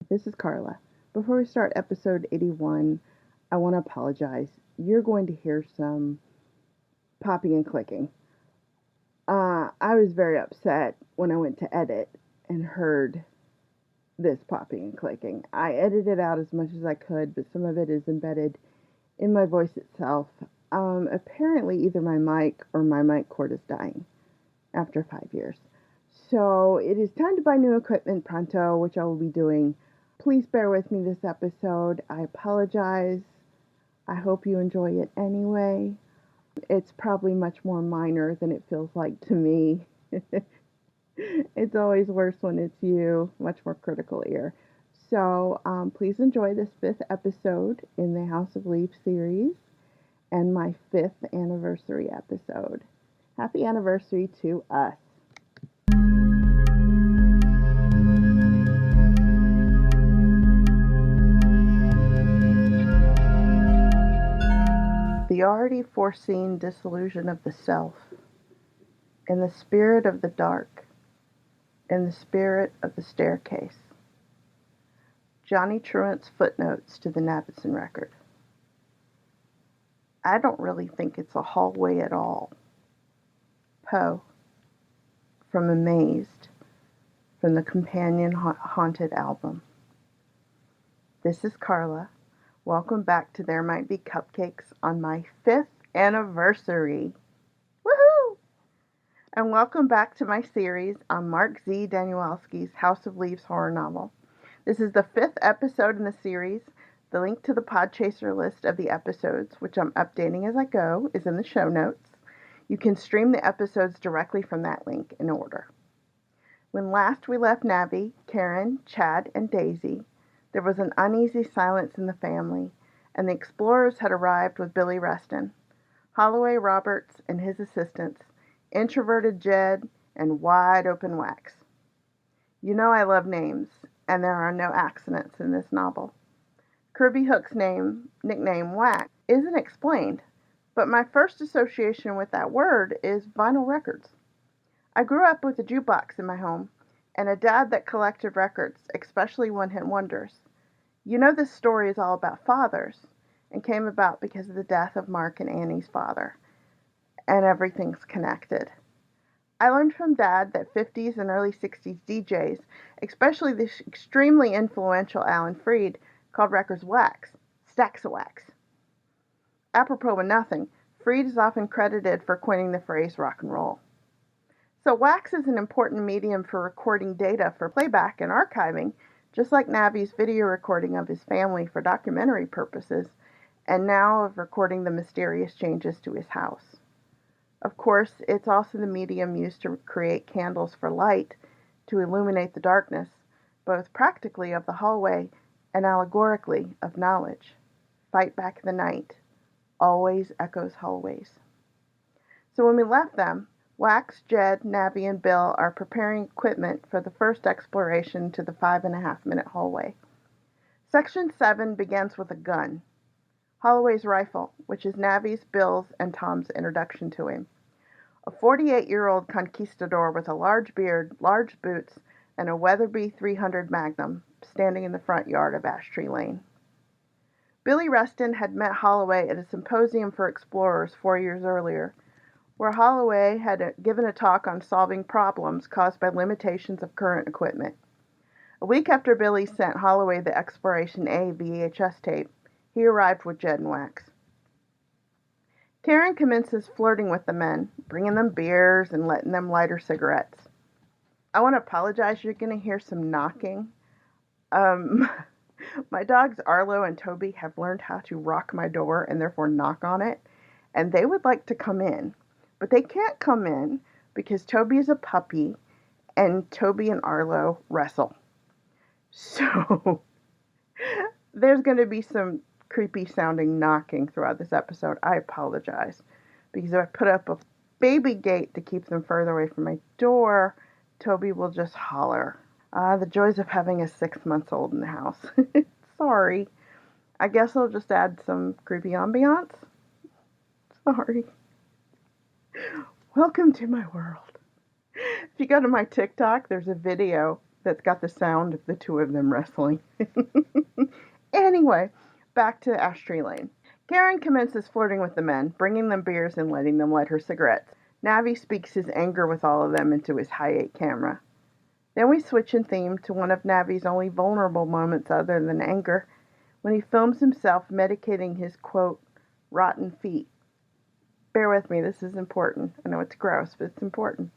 This is Carla. Before we start episode 81, I want to apologize. You're going to hear some popping and clicking. I was very upset when I went to edit and heard this popping and clicking. I edited out as much as I could, but some of it is embedded in my voice itself. Apparently, either my mic or my mic cord is dying after 5 years. So it is time to buy new equipment pronto, which I will be doing. Please bear with me this episode. I apologize. I hope you enjoy it anyway. It's probably much more minor than it feels like to me. It's always worse when it's you, much more critical ear. So please enjoy this fifth episode in the House of Leaves series and my fifth anniversary episode. Happy anniversary to us. The already foreseen disillusion of the self, in the spirit of the dark, in the spirit of the staircase. Johnny Truant's footnotes to the Nabison record. I don't really think it's a hallway at all. Poe, from Amazed, from the Companion Haunted album. This is Carla. Welcome back to There Might Be Cupcakes on my 5th anniversary. Woohoo! And welcome back to my series on Mark Z. Danielewski's House of Leaves horror novel. This is the 5th episode in the series. The link to the Podchaser list of the episodes, which I'm updating as I go, is in the show notes. You can stream the episodes directly from that link in order. When last we left Nabby, Karen, Chad, and Daisy, there was an uneasy silence in the family, and the explorers had arrived with Billy Reston, Holloway Roberts and his assistants, introverted Jed, and wide-open Wax. You know I love names, and there are no accidents in this novel. Kirby Hook's nickname Wax, isn't explained, but my first association with that word is vinyl records. I grew up with a jukebox in my home, and a dad that collected records, especially one-hit wonders. You know this story is all about fathers, and came about because of the death of Mark and Annie's father, and everything's connected. I learned from Dad that 50s and early 60s DJs, especially the extremely influential Alan Freed, called records wax, stacks of wax. Apropos of nothing, Freed is often credited for coining the phrase rock and roll. So wax is an important medium for recording data for playback and archiving, just like Nabby's video recording of his family for documentary purposes, and now of recording the mysterious changes to his house. Of course, it's also the medium used to create candles for light to illuminate the darkness, both practically of the hallway and allegorically of knowledge. Fight back the night always echoes hallways. So when we left them, Wax, Jed, Nabby, and Bill are preparing equipment for the first exploration to the 5.5-minute hallway. Section 7 begins with a gun. Holloway's rifle, which is Nabby's, Bill's, and Tom's introduction to him. A 48-year-old conquistador with a large beard, large boots, and a Weatherby 300 Magnum standing in the front yard of Ash Tree Lane. Billy Reston had met Holloway at a symposium for explorers 4 years earlier, where Holloway had given a talk on solving problems caused by limitations of current equipment. A week after Billy sent Holloway the Exploration A VHS tape, he arrived with Jed and Wax. Karen commences flirting with the men, bringing them beers and letting them light her cigarettes. I want to apologize, you're going to hear some knocking. My dogs Arlo and Toby have learned how to rock my door and therefore knock on it, and they would like to come in. But they can't come in because Toby is a puppy and Toby and Arlo wrestle. So there's going to be some creepy sounding knocking throughout this episode. I apologize because if I put up a baby gate to keep them further away from my door, Toby will just holler. The joys of having a 6-month-old in the house. Sorry. I guess I'll just add some creepy ambiance. Sorry. Welcome to my world. If you go to my TikTok, there's a video that's got the sound of the two of them wrestling. Anyway, back to Ash-Tree Lane. Karen commences flirting with the men, bringing them beers and letting them light her cigarettes. Navi speaks his anger with all of them into his Hi8 camera. Then we switch in theme to one of Navi's only vulnerable moments other than anger, when he films himself medicating his, quote, rotten feet. Bear with me, this is important. I know it's gross, but it's important.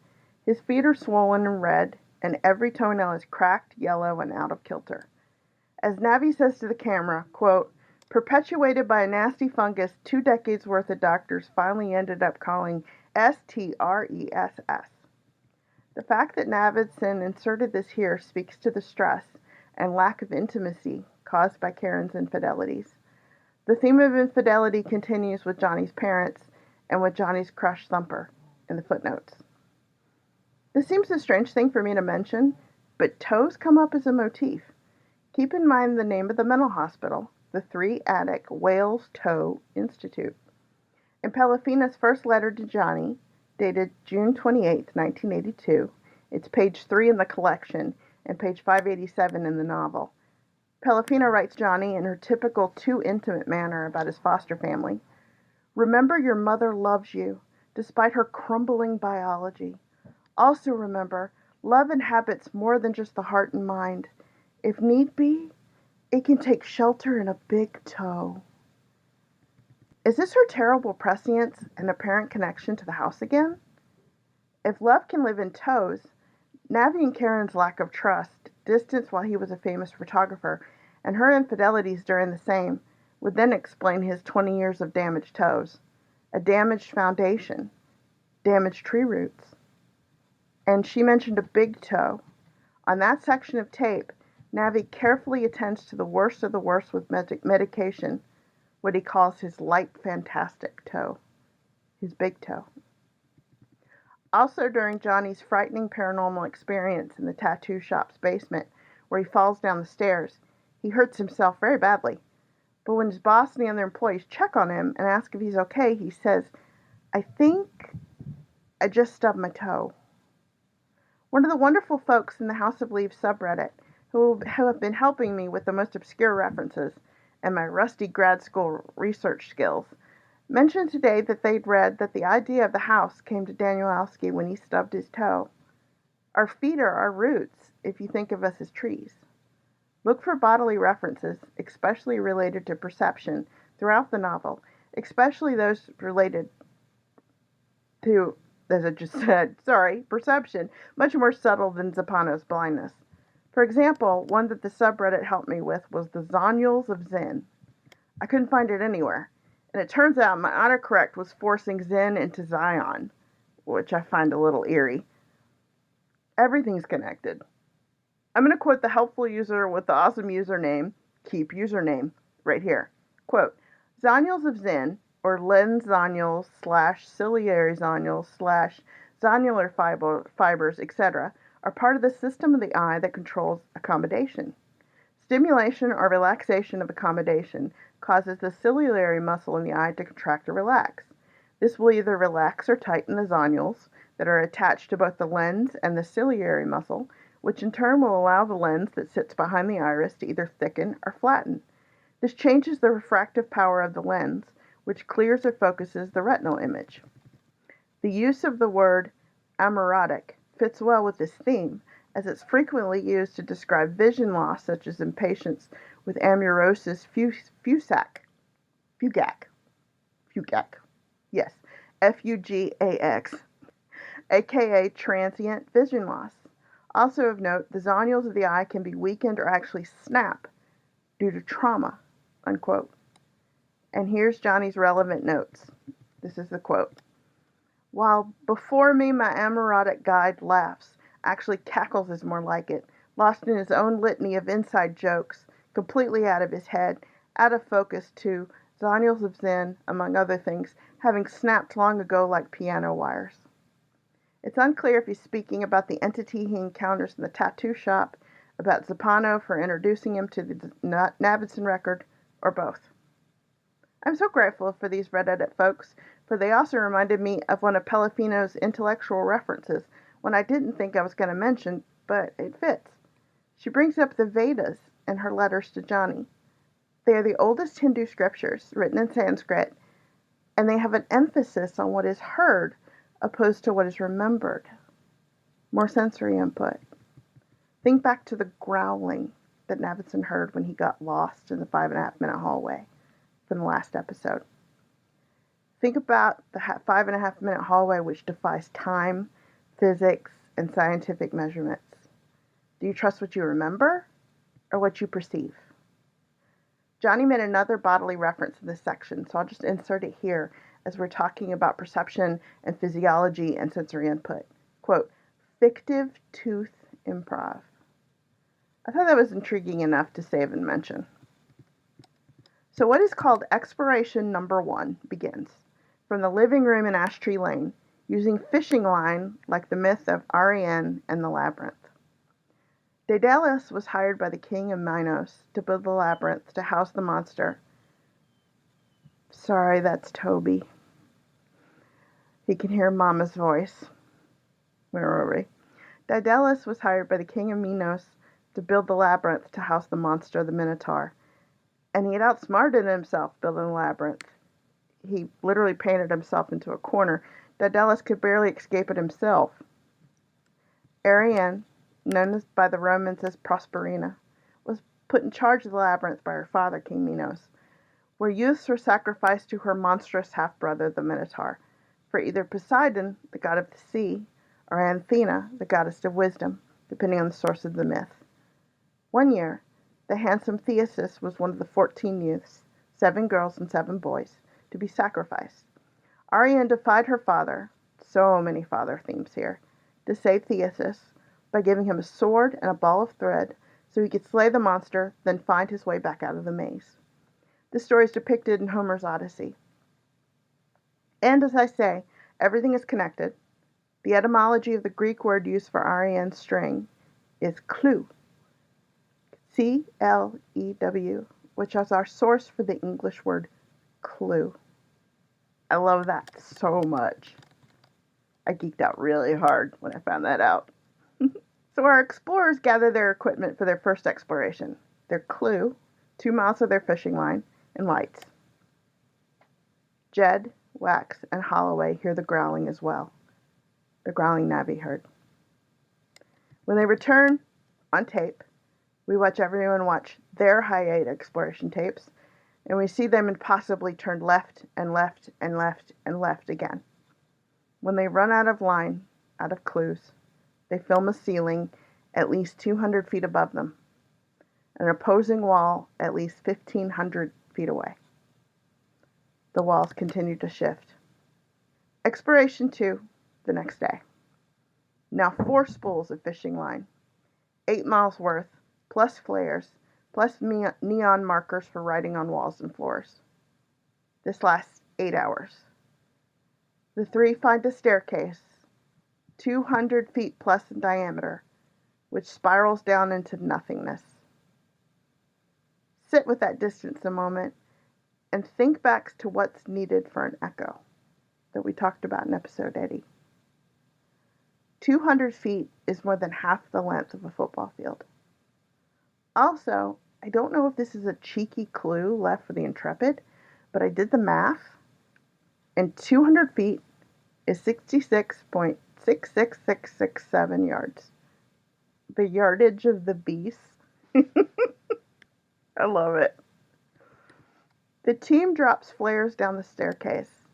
His feet are swollen and red, and every toenail is cracked, yellow, and out of kilter. As Navi says to the camera, quote, perpetuated by a nasty fungus 2 decades worth of doctors finally ended up calling STRESS. The fact that Navidson inserted this here speaks to the stress and lack of intimacy caused by Karen's infidelities. The theme of infidelity continues with Johnny's parents and with Johnny's crush Thumper in the footnotes. This seems a strange thing for me to mention, but toes come up as a motif. Keep in mind the name of the mental hospital, the 3-attic Whalestoe Institute. In Pelafina's first letter to Johnny, dated June 28, 1982, it's page 3 in the collection and page 587 in the novel. Pelafina writes Johnny in her typical too intimate manner about his foster family. Remember your mother loves you, despite her crumbling biology. Also remember, love inhabits more than just the heart and mind. If need be, it can take shelter in a big toe. Is this her terrible prescience and apparent connection to the house again? If love can live in toes, Navi and Karen's lack of trust, distance while he was a famous photographer, and her infidelities during the same, would then explain his 20 years of damaged toes, a damaged foundation, damaged tree roots. And she mentioned a big toe. On that section of tape, Navi carefully attends to the worst of the worst with medication, what he calls his light fantastic toe, his big toe. Also during Johnny's frightening paranormal experience in the tattoo shop's basement, where he falls down the stairs, he hurts himself very badly. But when his boss and the other employees check on him and ask if he's okay, he says, I think I just stubbed my toe. One of the wonderful folks in the House of Leaves subreddit, who have been helping me with the most obscure references and my rusty grad school research skills, mentioned today that they'd read that the idea of the house came to Daniel Alski when he stubbed his toe. Our feet are our roots, if you think of us as trees. Look for bodily references, especially related to perception, throughout the novel, especially those related to, as I just said, perception, much more subtle than Zappano's blindness. For example, one that the subreddit helped me with was the Zonules of Zen. I couldn't find it anywhere, and it turns out my autocorrect was forcing Zen into Zion, which I find a little eerie. Everything's connected. I'm going to quote the helpful user with the awesome username, keep username, right here. Quote, Zonules of Zen, or lens zonules / ciliary zonules / zonular fibers, etc., are part of the system of the eye that controls accommodation. Stimulation or relaxation of accommodation causes the ciliary muscle in the eye to contract or relax. This will either relax or tighten the zonules that are attached to both the lens and the ciliary muscle, which in turn will allow the lens that sits behind the iris to either thicken or flatten. This changes the refractive power of the lens, which clears or focuses the retinal image. The use of the word amaurotic fits well with this theme, as it's frequently used to describe vision loss, such as in patients with amaurosis fugax, yes, Fugax, aka transient vision loss. Also of note, the zonules of the eye can be weakened or actually snap due to trauma, unquote. And here's Johnny's relevant notes. This is the quote. While before me my amaurotic guide laughs, actually cackles is more like it, lost in his own litany of inside jokes, completely out of his head, out of focus to Zonules of Zen, among other things, having snapped long ago like piano wires. It's unclear if he's speaking about the entity he encounters in the tattoo shop, about Zappano for introducing him to the Navidson record, or both. I'm so grateful for these Reddit folks, for they also reminded me of one of Pelafino's intellectual references, one I didn't think I was going to mention, but it fits. She brings up the Vedas in her letters to Johnny. They are the oldest Hindu scriptures written in Sanskrit, and they have an emphasis on what is heard opposed to what is remembered. More sensory input. Think back to the growling that Navidson heard when he got lost in the 5.5-minute hallway from the last episode. Think about the 5.5-minute hallway which defies time, physics, and scientific measurements. Do you trust what you remember or what you perceive? Johnny made another bodily reference in this section, so I'll just insert it here as we're talking about perception and physiology and sensory input. Quote, fictive tooth improv. I thought that was intriguing enough to save and mention. So what is called exploration number 1 begins from the living room in Ash Tree Lane, using fishing line like the myth of Ariane and the labyrinth. Daedalus was hired by the king of Minos to build the labyrinth to house the monster. Sorry, that's Toby. He can hear Mama's voice. Where were we? Daedalus was hired by the king of Minos to build the labyrinth to house the monster, the Minotaur. And he had outsmarted himself building the labyrinth. He literally painted himself into a corner. Daedalus could barely escape it himself. Ariane, known by the Romans as Prosperina, was put in charge of the labyrinth by her father, King Minos, where youths were sacrificed to her monstrous half-brother, the Minotaur, for either Poseidon, the god of the sea, or Athena, the goddess of wisdom, depending on the source of the myth. One year, the handsome Theseus was one of the 14 youths, 7 girls and 7 boys, to be sacrificed. Ariane defied her father, so many father themes here, to save Theseus by giving him a sword and a ball of thread so he could slay the monster, then find his way back out of the maze. This story is depicted in Homer's Odyssey. And as I say, everything is connected. The etymology of the Greek word used for Ariane's string is clue, C-L-E-W, which is our source for the English word clue. I love that so much. I geeked out really hard when I found that out. So our explorers gather their equipment for their first exploration. Their clue, 2 miles of their fishing line, and lights. Jed, Wax, and Holloway hear the growling as well. The growling Navi heard. When they return on tape, we watch everyone watch their high-8 exploration tapes, and we see them impossibly turn left and left and left and left again. When they run out of line, out of clues, they film a ceiling at least 200 feet above them, an opposing wall at least 1,500 feet away. The walls continue to shift. Exploration 2, the next day. Now 4 spools of fishing line, 8 miles worth, plus flares, plus neon markers for writing on walls and floors. This lasts 8 hours. The 3 find a staircase, 200 feet plus in diameter, which spirals down into nothingness. Sit with that distance a moment and think back to what's needed for an echo that we talked about in episode 80. 200 feet is more than half the length of a football field. Also, I don't know if this is a cheeky clue left for the Intrepid, but I did the math, and 200 feet is 66.66667 yards. The yardage of the beast. I love it. The team drops flares down the staircase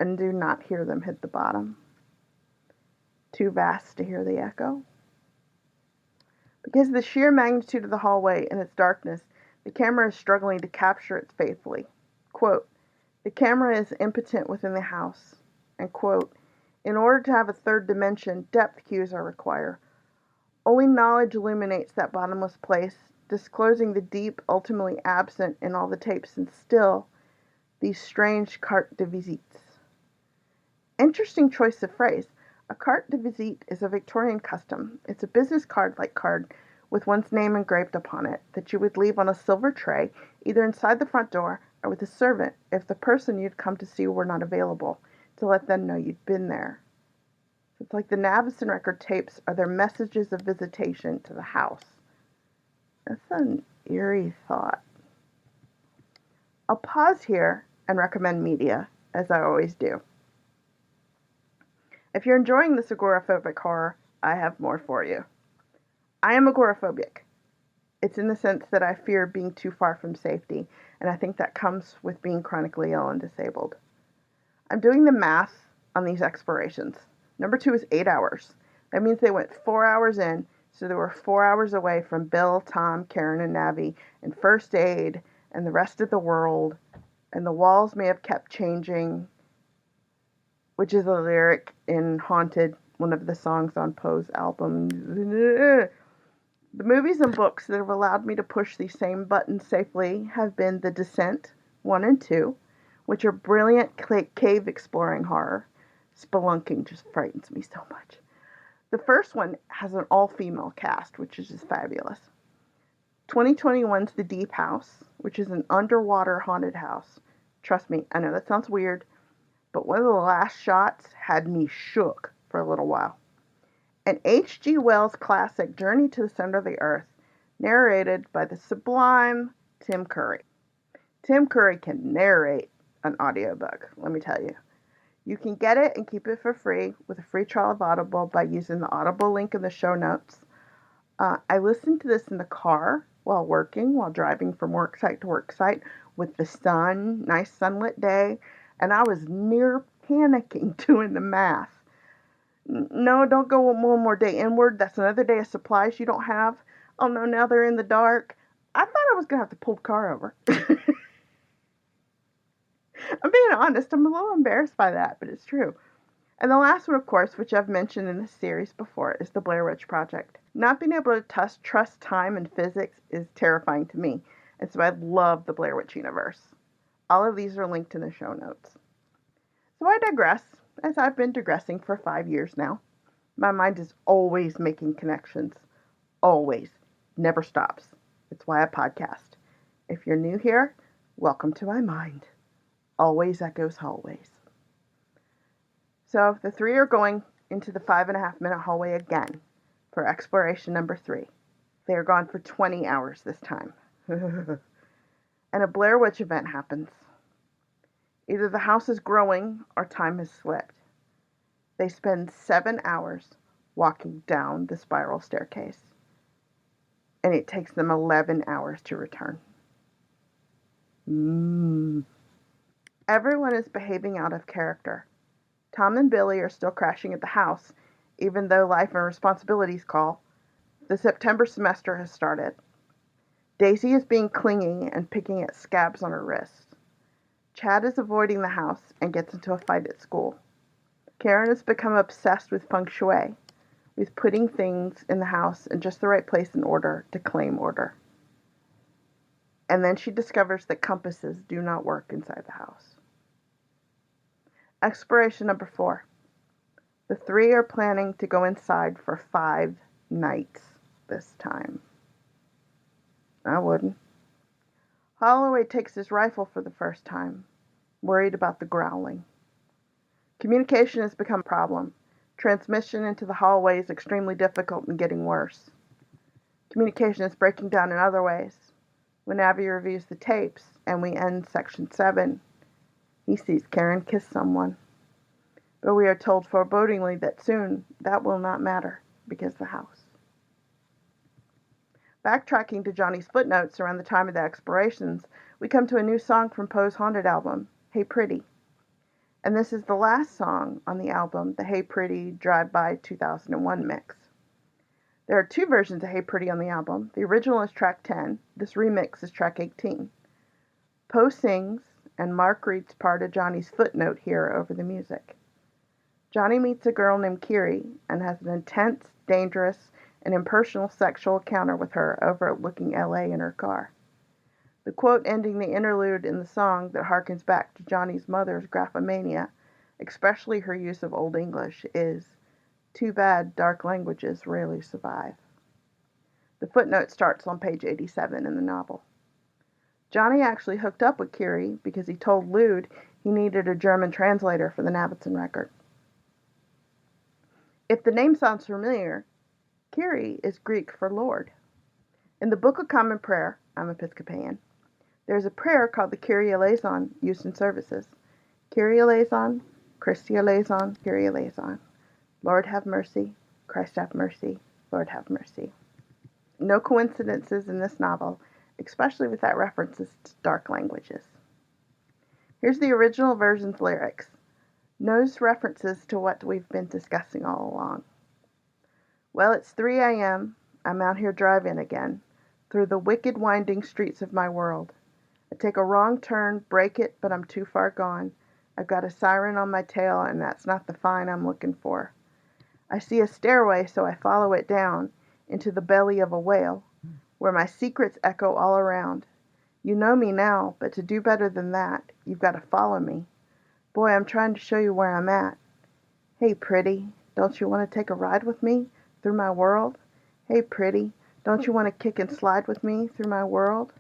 and do not hear them hit the bottom. Too vast to hear the echo. Because of the sheer magnitude of the hallway and its darkness, the camera is struggling to capture it faithfully. Quote, the camera is impotent within the house. And quote, in order to have a third dimension, depth cues are required. Only knowledge illuminates that bottomless place, disclosing the deep ultimately absent in all the tapes, and still these strange carte de visites. Interesting choice of phrase. A carte de visite is a Victorian custom. It's a business card-like card with one's name engraved upon it that you would leave on a silver tray, either inside the front door or with a servant if the person you'd come to see were not available, to let them know you'd been there. It's like the Navison record tapes are their messages of visitation to the house. That's an eerie thought. I'll pause here and recommend media, as I always do. If you're enjoying this agoraphobic horror, I have more for you. I am agoraphobic. It's in the sense that I fear being too far from safety, and I think that comes with being chronically ill and disabled. I'm doing the math on these explorations. Number 2 is 8 hours. That means they went 4 hours in, so they were 4 hours away from Bill, Tom, Karen, and Navi, and first aid, and the rest of the world, and the walls may have kept changing, which is a lyric in Haunted, one of the songs on Poe's album. The movies and books that have allowed me to push these same buttons safely have been The Descent 1 and 2, which are brilliant cave exploring horror. Spelunking just frightens me so much. The first one has an all-female cast, which is just fabulous. 2021's The Deep House, which is an underwater haunted house. Trust me, I know that sounds weird, but one of the last shots had me shook for a little while. And H.G. Wells' classic Journey to the Center of the Earth, narrated by the sublime Tim Curry. Tim Curry can narrate an audiobook, let me tell you. You can get it and keep it for free with a free trial of Audible by using the Audible link in the show notes. I listened to this in the car while working, while driving from work site to work site with the sun, nice sunlit day, and I was near panicking doing the math. No, don't go one more day inward. That's another day of supplies you don't have. Oh no, now they're in the dark. I thought I was going to have to pull the car over. I'm being honest, I'm a little embarrassed by that, but it's true. And the last one, of course, which I've mentioned in this series before, is the Blair Witch Project. Not being able to trust time and physics is terrifying to me, and so I love the Blair Witch universe. All of these are linked in the show notes. So I digress, as I've been digressing for 5 years now. My mind is always making connections. Always. Never stops. It's why I podcast. If you're new here, welcome to my mind. Always echoes hallways. So the 3 are going into the 5.5-minute hallway again for exploration number 3. They are gone for 20 hours this time. And a Blair Witch event happens. Either the house is growing or time has slipped. They spend 7 hours walking down the spiral staircase. And it takes them 11 hours to return. Everyone is behaving out of character. Tom and Billy are still crashing at the house, even though life and responsibilities call. The September semester has started. Daisy is being clingy and picking at scabs on her wrist. Chad is avoiding the house and gets into a fight at school. Karen has become obsessed with feng shui, with putting things in the house in just the right place in order to claim order. And then she discovers that compasses do not work inside the house. Exploration number 4. The 3 are planning to go inside for 5 nights this time. I wouldn't. Holloway takes his rifle for the first time, worried about the growling. Communication has become a problem. Transmission into the hallway is extremely difficult and getting worse. Communication is breaking down in other ways. When Abby reviews the tapes and we end section 7, he sees Karen kiss someone. But we are told forebodingly that soon that will not matter because the house. Backtracking to Johnny's footnotes around the time of the explorations, we come to a new song from Poe's Haunted album, Hey Pretty. And this is the last song on the album, the Hey Pretty Drive-By 2001 mix. There are 2 versions of Hey Pretty on the album. The original is track 10. This remix is track 18. Poe sings, and Mark reads part of Johnny's footnote here over the music. Johnny meets a girl named Kiri and has an intense, dangerous, and impersonal sexual encounter with her overlooking LA in her car. The quote ending the interlude in the song that harkens back to Johnny's mother's graphomania, especially her use of Old English, is, "Too bad dark languages rarely survive." The footnote starts on page 87 in the novel. Johnny actually hooked up with Kiri because he told Lude he needed a German translator for the Navitson record. If the name sounds familiar, Kyrie is Greek for Lord. In the Book of Common Prayer, I'm Episcopalian, there's a prayer called the Kyrie eleison used in services. Kyrie eleison, Christe eleison, Kyrie eleison. Lord have mercy, Christ have mercy, Lord have mercy. No coincidences in this novel, especially without references to dark languages. Here's the original version's lyrics. No references to what we've been discussing all along. Well, it's 3 a.m. I'm out here driving again, through the wicked winding streets of my world. I take a wrong turn, break it, but I'm too far gone. I've got a siren on my tail, and that's not the fine I'm looking for. I see a stairway, so I follow it down into the belly of a whale, where my secrets echo all around. You know me now, but to do better than that, you've got to follow me. Boy, I'm trying to show you where I'm at. Hey, pretty, don't you want to take a ride with me through my world? Hey, pretty, don't you want to kick and slide with me through my world?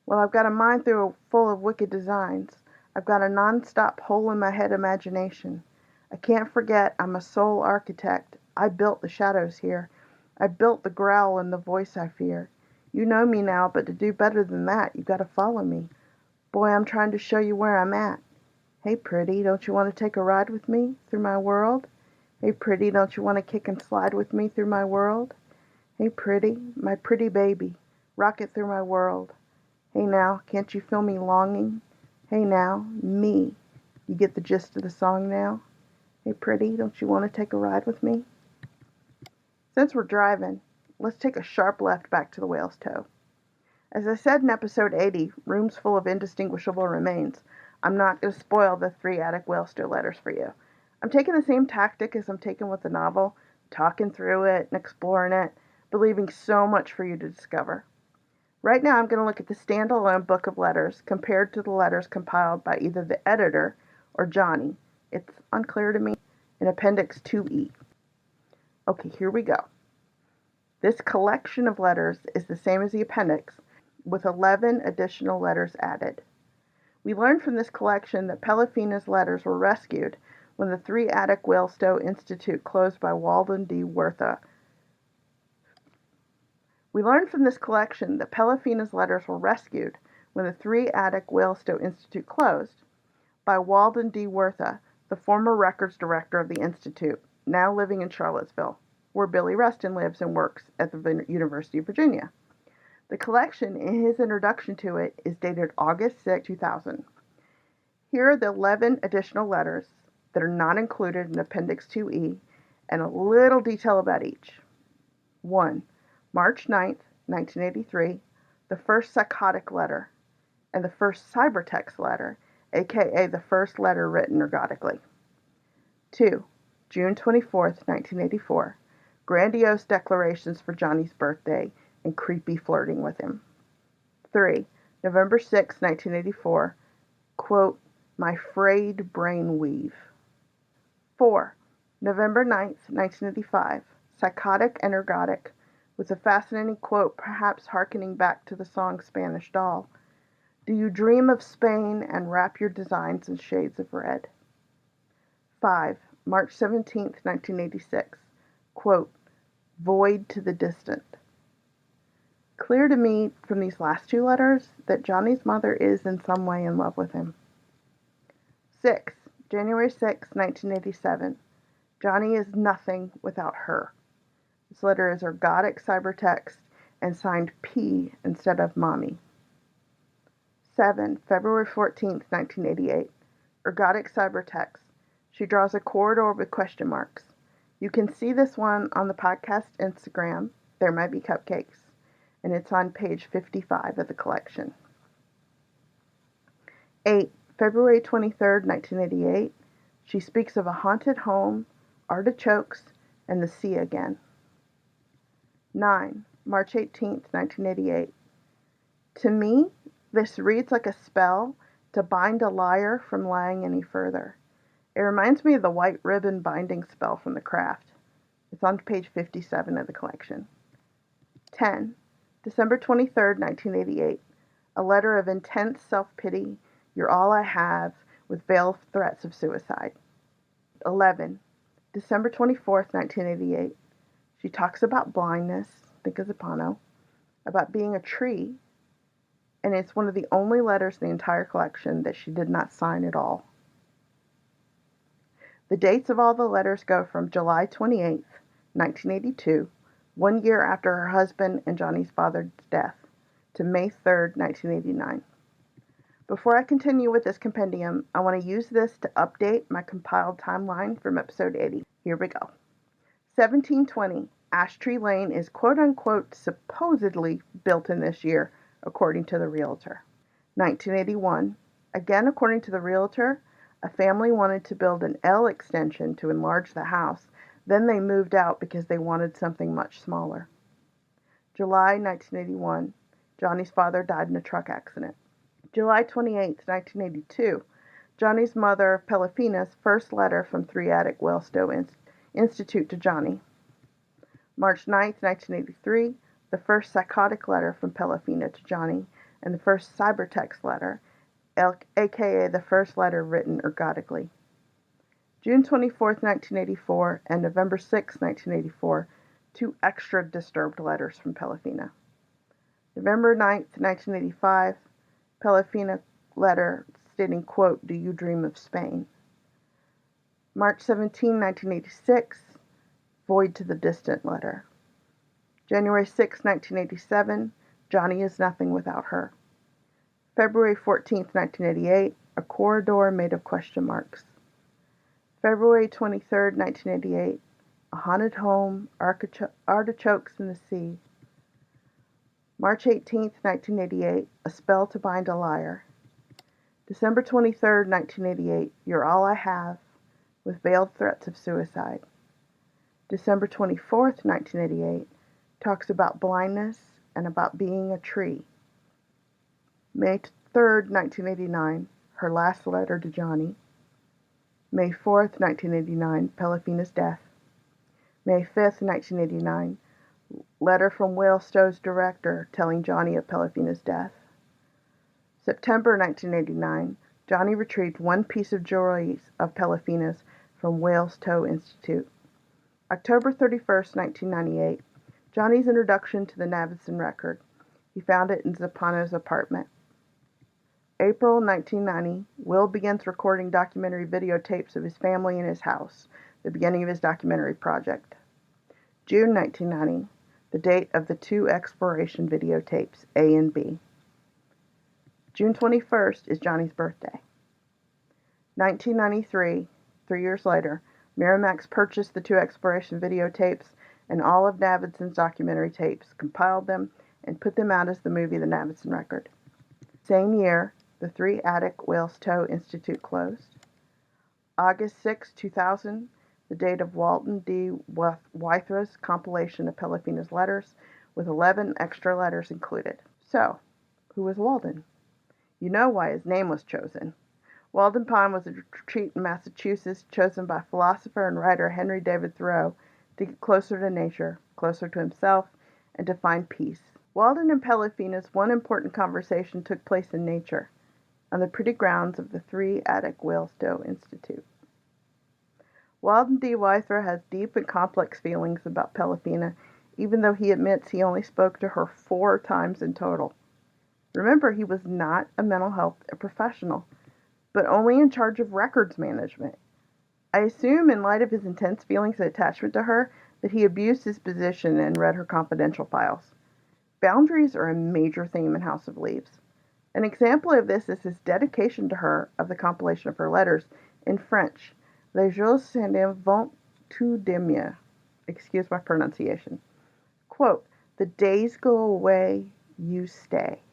Well, I've got a mind full of wicked designs. I've got a non-stop hole in my head imagination. I can't forget I'm a soul architect. I built the shadows here. I built the growl and the voice I fear. You know me now, but to do better than that, you've got to follow me. Boy, I'm trying to show you where I'm at. Hey, pretty, don't you want to take a ride with me through my world? Hey, pretty, don't you want to kick and slide with me through my world? Hey, pretty, my pretty baby, rock it through my world. Hey, now, can't you feel me longing? Hey, now, me. You get the gist of the song now? Hey, pretty, don't you want to take a ride with me? Since we're driving, let's take a sharp left back to the Whalestoe. As I said in episode 80, Rooms Full of Indistinguishable Remains, I'm not going to spoil the 3 attic Whalestoe letters for you. I'm taking the same tactic as I'm taking with the novel, talking through it and exploring it, but leaving so much for you to discover. Right now I'm going to look at the standalone book of letters compared to the letters compiled by either the editor or Johnny. It's unclear to me, in Appendix 2E. Okay, here we go. This collection of letters is the same as the appendix, with 11 additional letters added. We learned from this collection that Pelafina's letters were rescued when the 3 attic Whalestoe Institute closed by Walden D. Wertha. We learned from this collection that Pelafina's letters were rescued when the 3 attic Whalestoe Institute closed by Walden D. Wertha, the former records director of the Institute, now living in Charlottesville, where Billy Rustin lives and works at the University of Virginia. The collection, in his introduction to it, is dated August 6, 2000. Here are the 11 additional letters that are not included in Appendix 2E, and a little detail about each. 1. March 9, 1983, the first psychotic letter, and the first cybertext letter, aka the first letter written ergotically. 2. June 24, 1984, grandiose declarations for Johnny's birthday and creepy flirting with him. 3. November 6, 1984, quote, my frayed brain weave. 4. November 9, 1985, psychotic and ergotic, with a fascinating quote perhaps hearkening back to the song Spanish Doll. Do you dream of Spain and wrap your designs in shades of red? 5. March 17, 1986, quote, void to the distant. Clear to me from these last 2 letters that Johnny's mother is in some way in love with him. 6. January 6, 1987. Johnny is nothing without her. This letter is ergotic cybertext and signed P instead of Mommy. 7. February 14, 1988. Ergotic cybertext. She draws a corridor with question marks. You can see this one on the podcast Instagram, There Might Be Cupcakes, and it's on page 55 of the collection. 8. February 23, 1988. She speaks of a haunted home, artichokes, and the sea again. 9. March 18, 1988. To me, this reads like a spell to bind a liar from lying any further. It reminds me of the white ribbon binding spell from The Craft. It's on page 57 of the collection. 10. December 23, 1988. A letter of intense self-pity. You're all I have, with veiled threats of suicide. 11. December 24th, 1988. She talks about blindness, think of Zappano, about being a tree, and it's one of the only letters in the entire collection that she did not sign at all. The dates of all the letters go from July 28th, 1982, 1 year after her husband and Johnny's father's death, to May 3rd, 1989. Before I continue with this compendium, I want to use this to update my compiled timeline from episode 80. Here we go. 1720, Ash Tree Lane is quote-unquote supposedly built in this year, according to the realtor. 1981, again according to the realtor, a family wanted to build an L extension to enlarge the house. Then they moved out because they wanted something much smaller. July 1981, Johnny's father died in a truck accident. July 28, 1982, Johnny's mother, Pelafina's first letter from 3 Attic Whalestoe Institute to Johnny. March 9, 1983, the first psychotic letter from Pelafina to Johnny, and the first cybertext letter, aka the first letter written ergotically. June 24, 1984, and November 6, 1984, 2 extra disturbed letters from Pelafina. November 9, 1985, Pelafina letter stating, quote, "Do you dream of Spain?" March 17, 1986, void to the distant letter. January 6, 1987, Johnny is nothing without her. February 14, 1988, a corridor made of question marks. February 23, 1988, a haunted home, artichokes in the sea. March 18, 1988, a spell to bind a liar. December 23, 1988, you're all I have, with veiled threats of suicide. December 24, 1988, talks about blindness and about being a tree. May 3, 1989, her last letter to Johnny. May 4, 1989, Pelafina's death. May 5, 1989, letter from Whalestoe's director telling Johnny of Pelafina's death. September 1989, Johnny retrieved one piece of jewelry of Pelafina's from Whalestoe Institute. October 31st, 1998, Johnny's introduction to the Navidson record. He found it in Zappano's apartment. April 1990, Will begins recording documentary videotapes of his family in his house, the beginning of his documentary project. June 1990, the date of the 2 exploration videotapes, A and B. June 21st is Johnny's birthday. 1993, 3 years later, Miramax purchased the 2 exploration videotapes and all of Navidson's documentary tapes, compiled them, and put them out as the movie The Navidson Record. Same year, the 3 Attic Whalestoe Institute closed. August 6, 2000, the date of Walton D. Wythra's compilation of Pelafina's letters, with 11 extra letters included. So, who was Walden? You know why his name was chosen. Walden Pond was a retreat in Massachusetts chosen by philosopher and writer Henry David Thoreau to get closer to nature, closer to himself, and to find peace. Walden and Pelafina's one important conversation took place in nature, on the pretty grounds of the 3 Attic Whalestoe Institute. Walden D. Wythra has deep and complex feelings about Pelafina, even though he admits he only spoke to her 4 times in total. Remember, he was not a mental health professional, but only in charge of records management. I assume, in light of his intense feelings and attachment to her, that he abused his position and read her confidential files. Boundaries are a major theme in House of Leaves. An example of this is his dedication to her of the compilation of her letters in French, Les jours s'en vont tout de mieux. Excuse my pronunciation. Quote, "The days go away, you stay."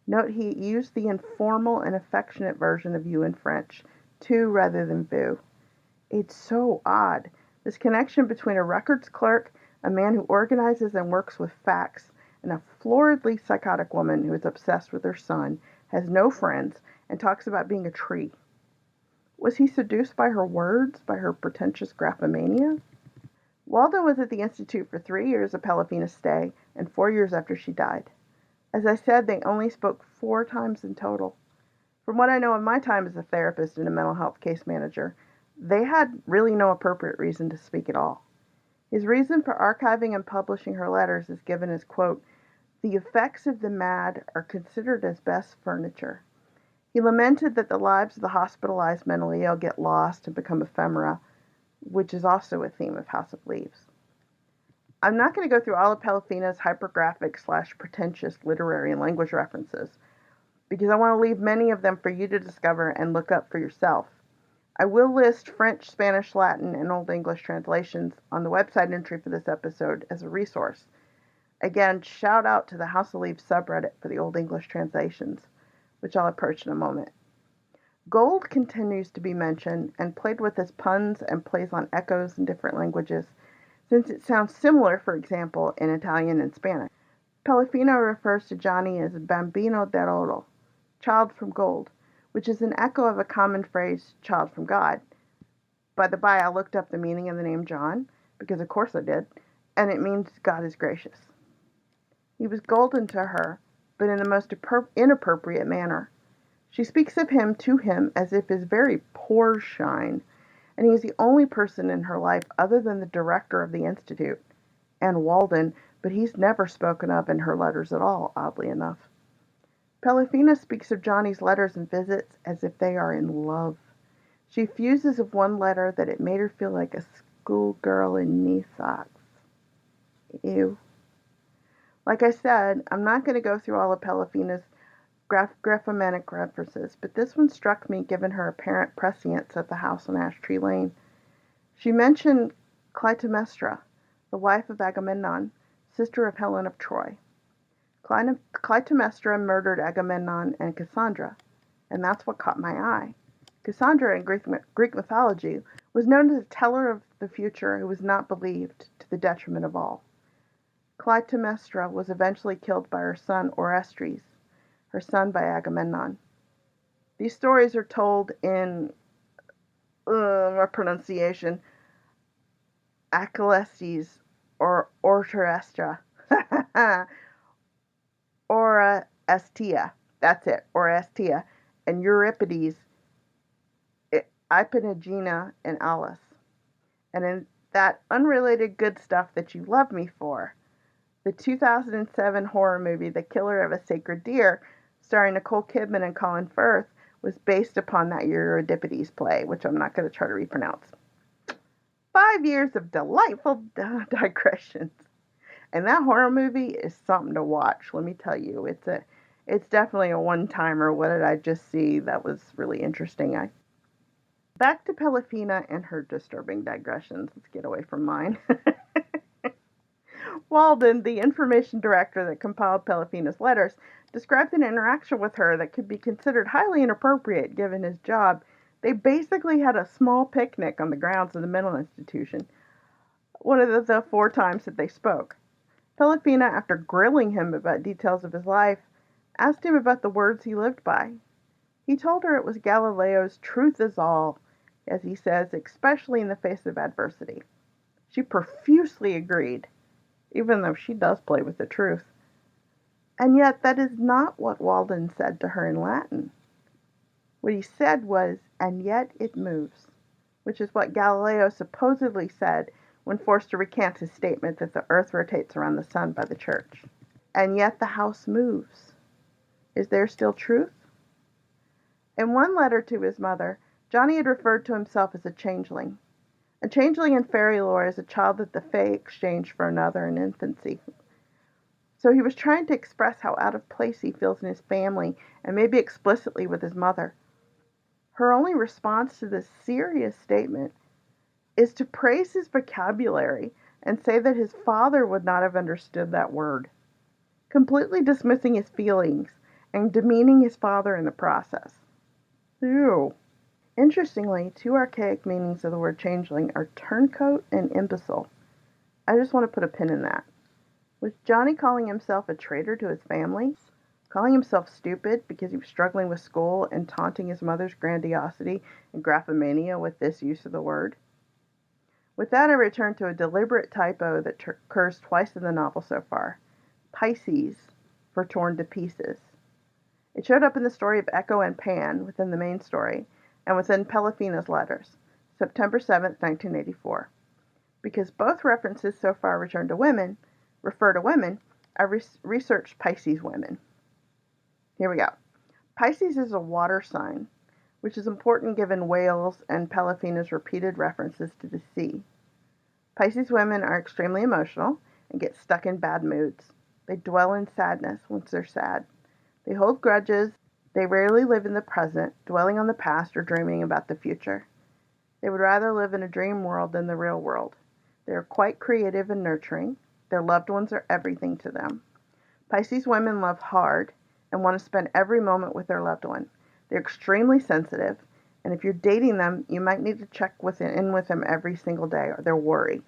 Note he used the informal and affectionate version of you in French, tu rather than vous. It's so odd. This connection between a records clerk, a man who organizes and works with facts, and a floridly psychotic woman who is obsessed with her son, has no friends, and talks about being a tree. Was he seduced by her words, by her pretentious graphomania? Walden was at the Institute for 3 years of Pelafina's stay, and 4 years after she died. As I said, they only spoke 4 times in total. From what I know of my time as a therapist and a mental health case manager, They had really no appropriate reason to speak at all. His reason for archiving and publishing her letters is given as, quote, "The effects of the mad are considered as best furniture." He lamented that the lives of the hospitalized mentally ill get lost and become ephemera, which is also a theme of House of Leaves. I'm not going to go through all of Pelifina's hypergraphic/pretentious literary and language references, because I want to leave many of them for you to discover and look up for yourself. I will list French, Spanish, Latin, and Old English translations on the website entry for this episode as a resource. Again, shout out to the House of Leaves subreddit for the Old English translations, which I'll approach in a moment. Gold continues to be mentioned and played with as puns and plays on echoes in different languages, since it sounds similar, for example, in Italian and Spanish. Pelifina refers to Johnny as Bambino d'Oro, child from gold, which is an echo of a common phrase, child from God. By the by, I looked up the meaning of the name John, because of course I did, and it means God is gracious. He was golden to her, but in the most inappropriate manner. She speaks of him to him as if his very pores shine, and he is the only person in her life other than the director of the Institute, and Walden, but he's never spoken of in her letters at all, oddly enough. Pelifina speaks of Johnny's letters and visits as if they are in love. She fuses of one letter that it made her feel like a schoolgirl in knee socks. Ew. Like I said, I'm not going to go through all of Pelifina's graphomanic references, but this one struck me given her apparent prescience at the house on Ash Tree Lane. She mentioned Clytemnestra, the wife of Agamemnon, sister of Helen of Troy. Clytemnestra murdered Agamemnon and Cassandra, and that's what caught my eye. Cassandra in Greek mythology was known as a teller of the future who was not believed, to the detriment of all. Clytemnestra was eventually killed by her son Orestes, her son by Agamemnon. These stories are told in my pronunciation, Achelestes or Orchestra. Orestia. That's it, Orestia. And Euripides, Ipanagina, and Alice. And in that unrelated good stuff that you love me for, the 2007 horror movie The Killer of a Sacred Deer, starring Nicole Kidman and Colin Firth, was based upon that Euripides play, which I'm not going to try to repronounce. 5 years of delightful digressions. And that horror movie is something to watch, let me tell you. It's definitely a one-timer. What did I just see that was really interesting? Back to Pelifina and her disturbing digressions. Let's get away from mine. Walden, the information director that compiled Pelifina's letters, described an interaction with her that could be considered highly inappropriate given his job. They basically had a small picnic on the grounds of the mental institution, one of the 4 times that they spoke. Pelifina, after grilling him about details of his life, asked him about the words he lived by. He told her it was Galileo's truth is all, as he says, especially in the face of adversity. She profusely agreed, even though she does play with the truth. And yet that is not what Walden said to her in Latin. What he said was, "and yet it moves," which is what Galileo supposedly said when forced to recant his statement that the earth rotates around the sun by the church. And yet the house moves. Is there still truth? In one letter to his mother, Johnny had referred to himself as a changeling. A changeling in fairy lore is a child that the fae exchange for another in infancy. So he was trying to express how out of place he feels in his family and maybe explicitly with his mother. Her only response to this serious statement is to praise his vocabulary and say that his father would not have understood that word, completely dismissing his feelings and demeaning his father in the process. Ew. Interestingly, 2 archaic meanings of the word changeling are turncoat and imbecile. I just want to put a pin in that. Was Johnny calling himself a traitor to his family? Calling himself stupid because he was struggling with school and taunting his mother's grandiosity and graphomania with this use of the word? With that, I return to a deliberate typo that occurs twice in the novel so far. Pisces for torn to pieces. It showed up in the story of Echo and Pan within the main story, and within Pelifina's letters. September 7th, 1984. Because both references so far refer to women, I researched Pisces women. Here we go. Pisces is a water sign, which is important given Whales and Polyphena's repeated references to the sea. Pisces women are extremely emotional and get stuck in bad moods. They dwell in sadness once they're sad. They hold grudges. They rarely live in the present, dwelling on the past or dreaming about the future. They would rather live in a dream world than the real world. They are quite creative and nurturing. Their loved ones are everything to them. Pisces women love hard and want to spend every moment with their loved one. They're extremely sensitive, and if you're dating them, you might need to check in with them every single day or they'll worry.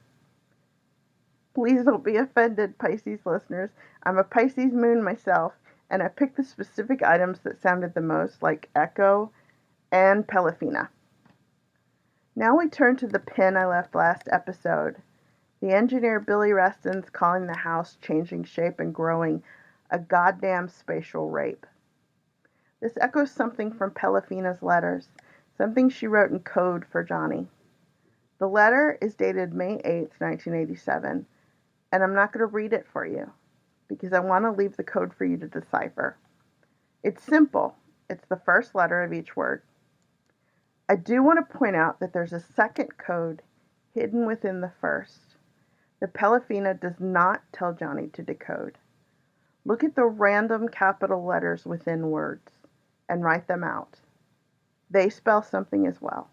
Please don't be offended, Pisces listeners. I'm a Pisces moon myself, and I picked the specific items that sounded the most like Echo and Polyphena. Now we turn to the pin I left last episode. The engineer Billy Reston's calling the house changing shape and growing a goddamn spatial rape. This echoes something from Polyphena's letters, something she wrote in code for Johnny. The letter is dated May 8th, 1987, and I'm not going to read it for you because I want to leave the code for you to decipher. It's simple. It's the first letter of each word. I do want to point out that there's a second code hidden within the first that Polyphena does not tell Johnny to decode. Look at the random capital letters within words and write them out. They spell something as well.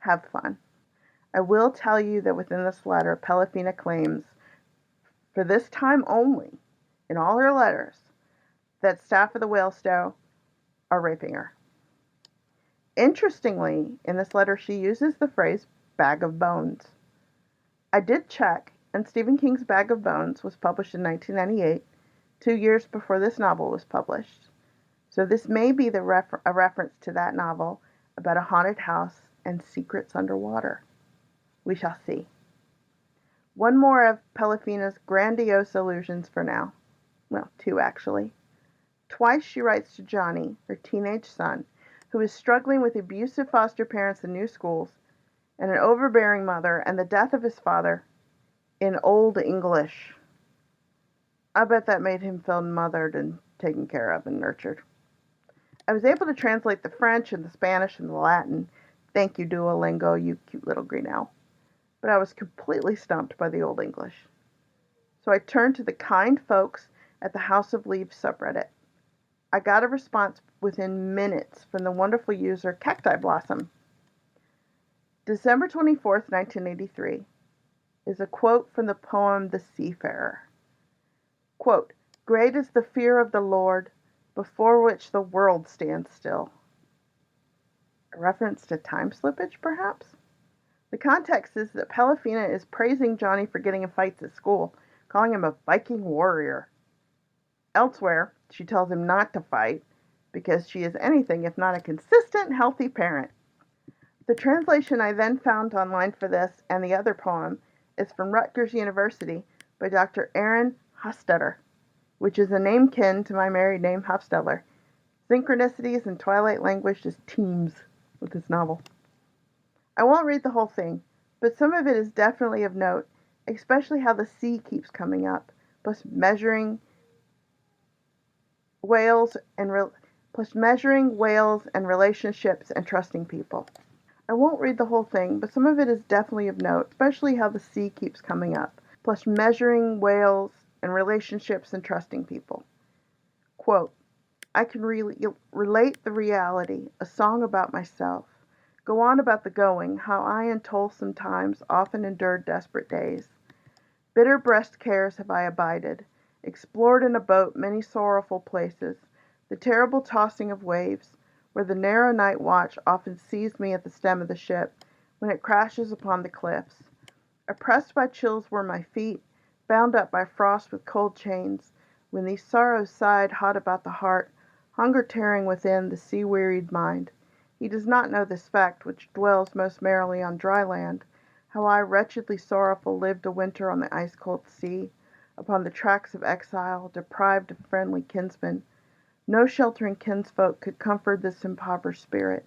Have fun. I will tell you that within this letter, Polyphena claims, for this time only, in all her letters, that staff of the Whalestoe are raping her. Interestingly, in this letter, she uses the phrase bag of bones. I did check, and Stephen King's Bag of Bones was published in 1998, 2 years before this novel was published. So this may be a reference to that novel about a haunted house and secrets underwater. We shall see. One more of Polyphena's grandiose illusions for now. Well, two actually. Twice she writes to Johnny, her teenage son, who is struggling with abusive foster parents in new schools, and an overbearing mother, and the death of his father, in Old English. I bet that made him feel mothered and taken care of and nurtured. I was able to translate the French and the Spanish and the Latin. Thank you, Duolingo, you cute little green owl. But I was completely stumped by the Old English. So I turned to the kind folks at the House of Leaves subreddit. I got a response within minutes from the wonderful user Cacti Blossom. December 24th, 1983, is a quote from the poem The Seafarer. Quote, "Great is the fear of the Lord, before which the world stands still." A reference to time slippage, perhaps? The context is that Polyphena is praising Johnny for getting in fights at school, calling him a Viking warrior. Elsewhere, she tells him not to fight because she is anything if not a consistent, healthy parent. The translation I then found online for this and the other poem is from Rutgers University by Dr. Aaron Hofstadter, which is a name kin to my married name Hofstadler. Synchronicities in Twilight language just teems with this novel. I won't read the whole thing, but some of it is definitely of note, especially how the sea keeps coming up, plus measuring whales and relationships and trusting people. I won't read the whole thing, but some of it is definitely of note, especially how the sea keeps coming up, plus measuring whales and relationships and trusting people. Quote, "I can relate the reality, a song about myself. Go on about the going, how I in toilsome times often endured desperate days. Bitter breast cares have I abided, explored in a boat many sorrowful places, the terrible tossing of waves, where the narrow night watch often seized me at the stem of the ship, when it crashes upon the cliffs. Oppressed by chills were my feet, bound up by frost with cold chains, when these sorrows sighed hot about the heart, hunger tearing within the sea-wearied mind. He does not know this fact, which dwells most merrily on dry land, how I, wretchedly sorrowful, lived a winter on the ice-cold sea, upon the tracks of exile, deprived of friendly kinsmen. No sheltering kinsfolk could comfort this impoverished spirit.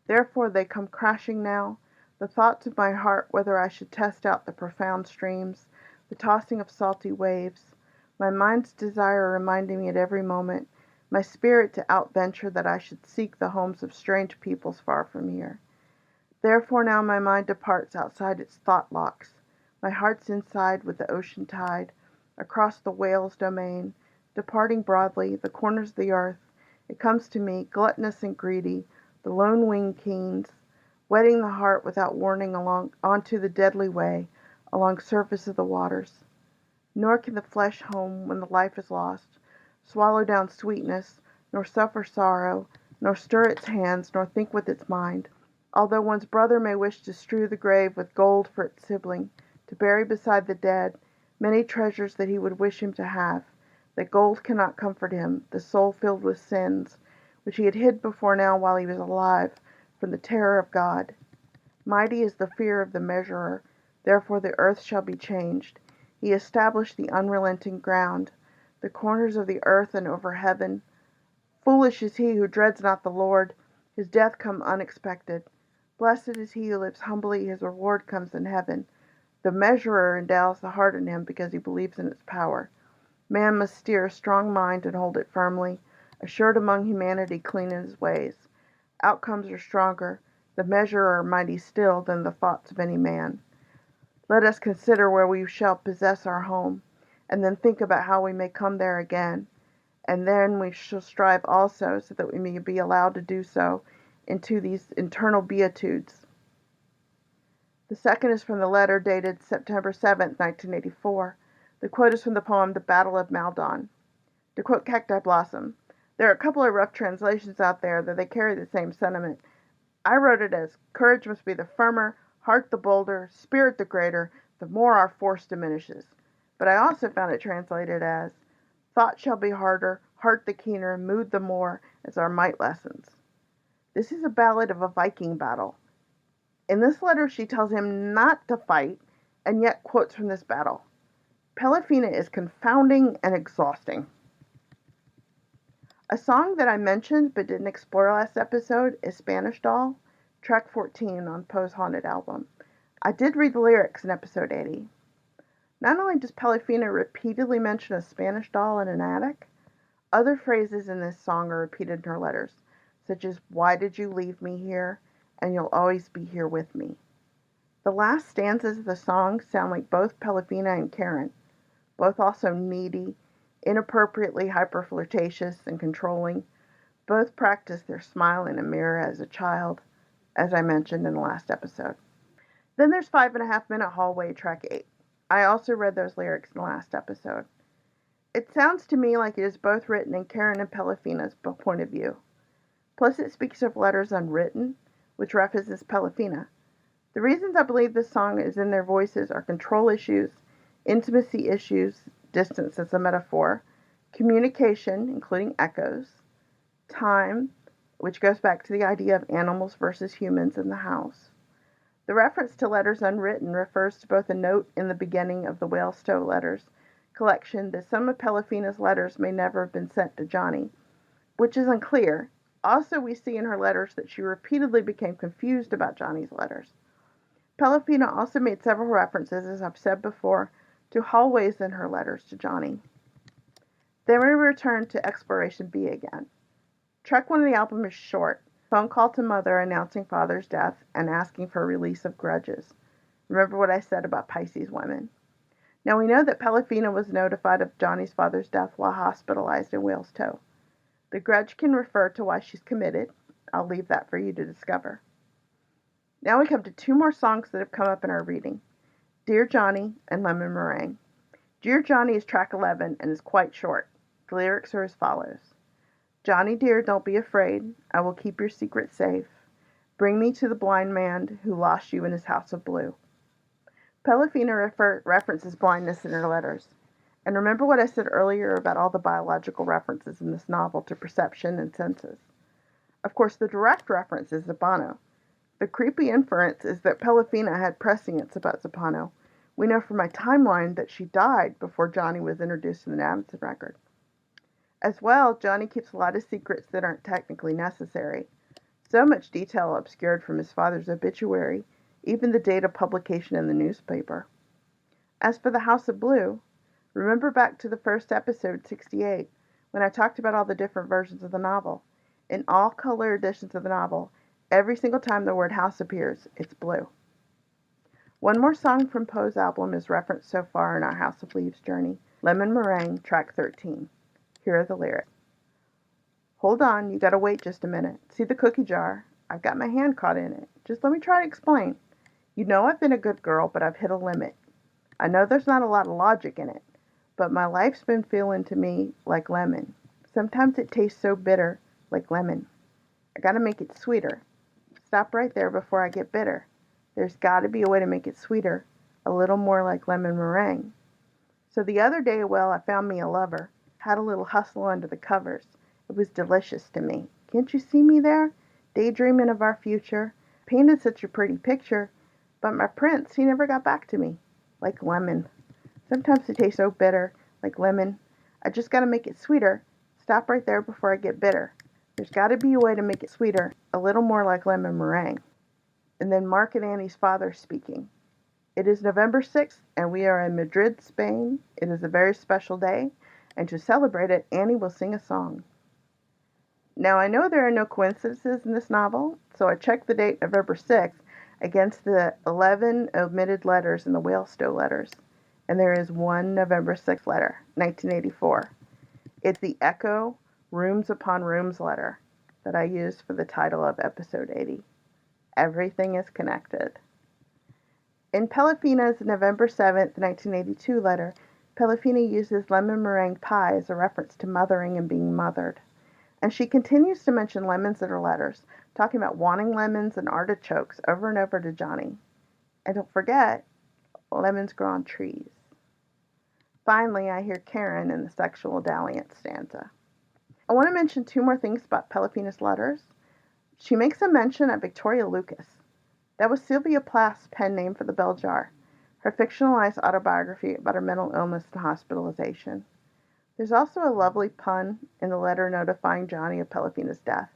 Therefore they come crashing now, the thoughts of my heart whether I should test out the profound streams, the tossing of salty waves, my mind's desire reminding me at every moment, my spirit to outventure that I should seek the homes of strange peoples far from here. Therefore now my mind departs outside its thought locks, my heart's inside with the ocean tide, across the whale's domain, departing broadly, the corners of the earth, it comes to me, gluttonous and greedy, the lone winged keens, wetting the heart without warning along onto the deadly way, along surface of the waters. Nor can the flesh home when the life is lost, swallow down sweetness, nor suffer sorrow, nor stir its hands, nor think with its mind. Although one's brother may wish to strew the grave with gold for its sibling, to bury beside the dead many treasures that he would wish him to have, that gold cannot comfort him, the soul filled with sins, which he had hid before now while he was alive, from the terror of God. Mighty is the fear of the measurer, therefore the earth shall be changed. He established the unrelenting ground, the corners of the earth and over heaven. Foolish is he who dreads not the Lord, his death come unexpected. Blessed is he who lives humbly, his reward comes in heaven. The measurer endows the heart in him because he believes in its power. Man must steer a strong mind and hold it firmly, assured among humanity clean in his ways. Outcomes are stronger, the measurer mighty still, than the thoughts of any man. Let us consider where we shall possess our home, and then think about how we may come there again. And then we shall strive also so that we may be allowed to do so into these eternal beatitudes. The second is from the letter dated September 7th, 1984. The quote is from the poem The Battle of Maldon. To quote Cacti Blossom, there are a couple of rough translations out there that they carry the same sentiment. I wrote it as, courage must be the firmer, heart the bolder, spirit the greater, the more our force diminishes. But I also found it translated as, thought shall be harder, heart the keener, mood the more, as our might lessens. This is a ballad of a Viking battle. In this letter she tells him not to fight, and yet quotes from this battle. Pelafina is confounding and exhausting. A song that I mentioned but didn't explore last episode is Spanish Doll, track 14 on Poe's Haunted album. I did read the lyrics in episode 80. Not only does Pelafina repeatedly mention a Spanish doll in an attic, other phrases in this song are repeated in her letters, such as, why did you leave me here, and you'll always be here with me. The last stanzas of the song sound like both Pelafina and Karen, both also needy, inappropriately hyper-flirtatious and controlling. Both practice their smile in a mirror as a child, as I mentioned in the last episode. Then there's 5.5 Minute Hallway, track 8. I also read those lyrics in the last episode. It sounds to me like it is both written in Karen and Pelafina's point of view. Plus it speaks of letters unwritten, which references Pelafina. The reasons I believe this song is in their voices are control issues, intimacy issues, distance as a metaphor, communication, including echoes, time, which goes back to the idea of animals versus humans in the house. The reference to letters unwritten refers to both a note in the beginning of the Whalestoe letters collection that some of Pelafina's letters may never have been sent to Johnny, which is unclear. Also, we see in her letters that she repeatedly became confused about Johnny's letters. Pelafina also made several references, as I've said before, to hallways in her letters to Johnny. Then we return to Exploration B again. Track 1 of the album is short. Phone call to mother announcing father's death and asking for a release of grudges. Remember what I said about Pisces women. Now we know that Pelafina was notified of Johnny's father's death while hospitalized in Whalestoe. The grudge can refer to why she's committed. I'll leave that for you to discover. Now we come to 2 more songs that have come up in our reading. Dear Johnny and Lemon Meringue. Dear Johnny is track 11 and is quite short. The lyrics are as follows. Johnny dear, don't be afraid. I will keep your secret safe. Bring me to the blind man who lost you in his house of blue. Pelafina references blindness in her letters. And remember what I said earlier about all the biological references in this novel to perception and senses. Of course, the direct reference is Zabano. The creepy inference is that Pelafina had prescience about Zabano. We know from my timeline that she died before Johnny was introduced in the Adamson record. As well, Johnny keeps a lot of secrets that aren't technically necessary. So much detail obscured from his father's obituary, even the date of publication in the newspaper. As for the House of Blue, remember back to the first episode, 68, when I talked about all the different versions of the novel. In all color editions of the novel, every single time the word house appears, it's blue. One more song from Poe's album is referenced so far in our House of Leaves journey, Lemon Meringue, track 13. Here are the lyrics. Hold on, you gotta wait just a minute. See the cookie jar? I've got my hand caught in it. Just let me try to explain. You know I've been a good girl, but I've hit a limit. I know there's not a lot of logic in it, but my life's been feeling to me like lemon. Sometimes it tastes so bitter, like lemon. I gotta make it sweeter. Stop right there before I get bitter. There's gotta be a way to make it sweeter, a little more like lemon meringue. So the other day, well, I found me a lover. Had a little hustle under the covers. It was delicious to me. Can't you see me there? Daydreaming of our future. Painted such a pretty picture. But my prince, he never got back to me. Like lemon. Sometimes it tastes so bitter, like lemon. I just gotta make it sweeter. Stop right there before I get bitter. There's gotta be a way to make it sweeter, a little more like lemon meringue. And then Mark and Annie's father speaking. It is November 6th, and we are in Madrid, Spain. It is a very special day, and to celebrate it, Annie will sing a song. Now, I know there are no coincidences in this novel, so I checked the date November 6th against the 11 omitted letters in the Whalestoe letters, and there is one November 6th letter, 1984. It's the Echo Rooms Upon Rooms letter that I used for the title of episode 80. Everything is connected. In Pelafina's November 7th, 1982 letter, Pelafina uses lemon meringue pie as a reference to mothering and being mothered. And she continues to mention lemons in her letters, talking about wanting lemons and artichokes over and over to Johnny. And don't forget, lemons grow on trees. Finally, I hear Karen in the sexual dalliance stanza. I want to mention two more things about Pelafina's letters. She makes a mention of Victoria Lucas. That was Sylvia Plath's pen name for the bell jar, her fictionalized autobiography about her mental illness and hospitalization. There's also a lovely pun in the letter notifying Johnny of Pelafina's death.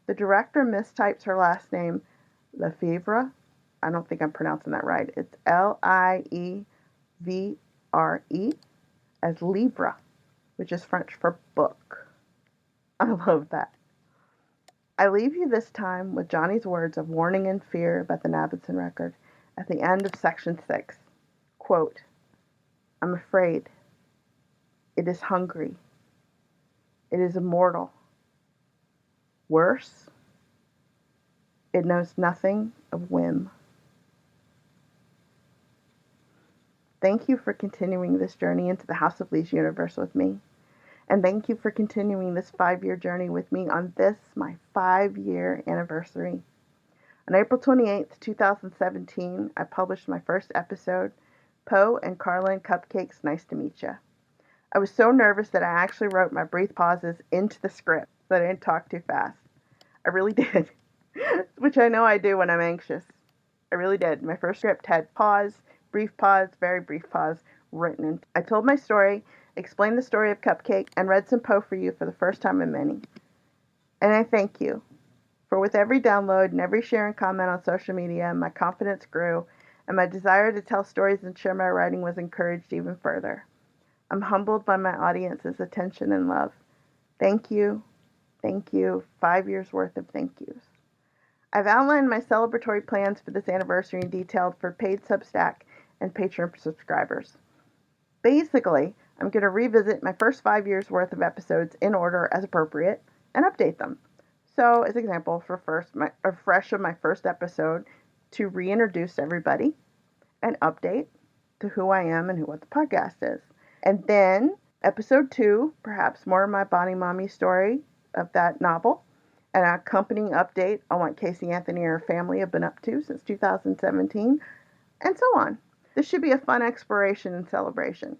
The director mistypes her last name, Lefevre. I don't think I'm pronouncing that right. It's Lievre as livre, which is French for book. I love that. I leave you this time with Johnny's words of warning and fear about the Navidson record at the end of section 6. Quote, I'm afraid. It is hungry. It is immortal. Worse, it knows nothing of whim. Thank you for continuing this journey into the House of Leaves universe with me. And thank you for continuing this 5-year journey with me on this, my 5-year anniversary. On April 28th, 2017, I published my first episode, Poe and Carla and Cupcakes, Nice to Meet Ya. I was so nervous that I actually wrote my brief pauses into the script so that I didn't talk too fast. I really did, which I know I do when I'm anxious. I really did. My first script had pause, brief pause, very brief pause written in. I told my story, explained the story of Cupcake, and read some Poe for you for the first time in many. And I thank you, for with every download and every share and comment on social media, my confidence grew, and my desire to tell stories and share my writing was encouraged even further. I'm humbled by my audience's attention and love. Thank you. 5 years worth of thank yous. I've outlined my celebratory plans for this anniversary in detail for paid Substack and Patreon subscribers. Basically, I'm going to revisit my first 5 years worth of episodes in order as appropriate and update them. So, as example, for a fresh of my first episode, to reintroduce everybody and update to who I am and what the podcast is. And then, episode 2, perhaps more of my Bonnie Mommy story of that novel, an accompanying update on what Casey Anthony and her family have been up to since 2017, and so on. This should be a fun exploration and celebration.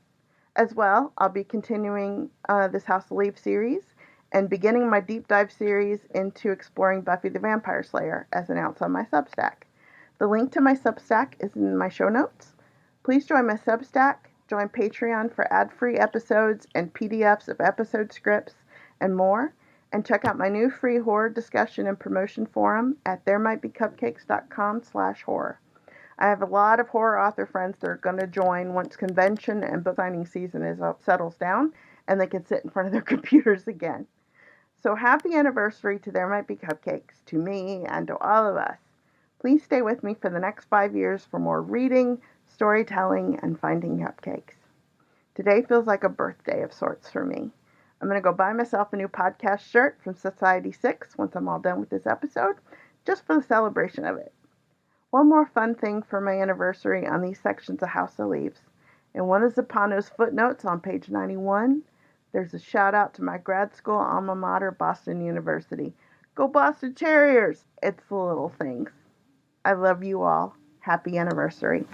As well, I'll be continuing this House of Leaves series and beginning my deep dive series into exploring Buffy the Vampire Slayer as announced on my Substack. The link to my Substack is in my show notes. Please join my Substack, join Patreon for ad-free episodes and PDFs of episode scripts and more, And check out my new free horror discussion and promotion forum at theremightbecupcakes.com/horror. I have a lot of horror author friends that are going to join once convention and book signing season settles down and they can sit in front of their computers again. So happy anniversary to There Might Be Cupcakes, to me and to all of us. Please stay with me for the next 5 years for more reading, storytelling, and finding cupcakes. Today feels like a birthday of sorts for me. I'm going to go buy myself a new podcast shirt from Society 6 once I'm all done with this episode, just for the celebration of it. One more fun thing for my anniversary on these sections of House of Leaves. In one of Zappano's footnotes on page 91, there's a shout out to my grad school alma mater, Boston University. Go Boston Terriers! It's the little things. I love you all. Happy anniversary.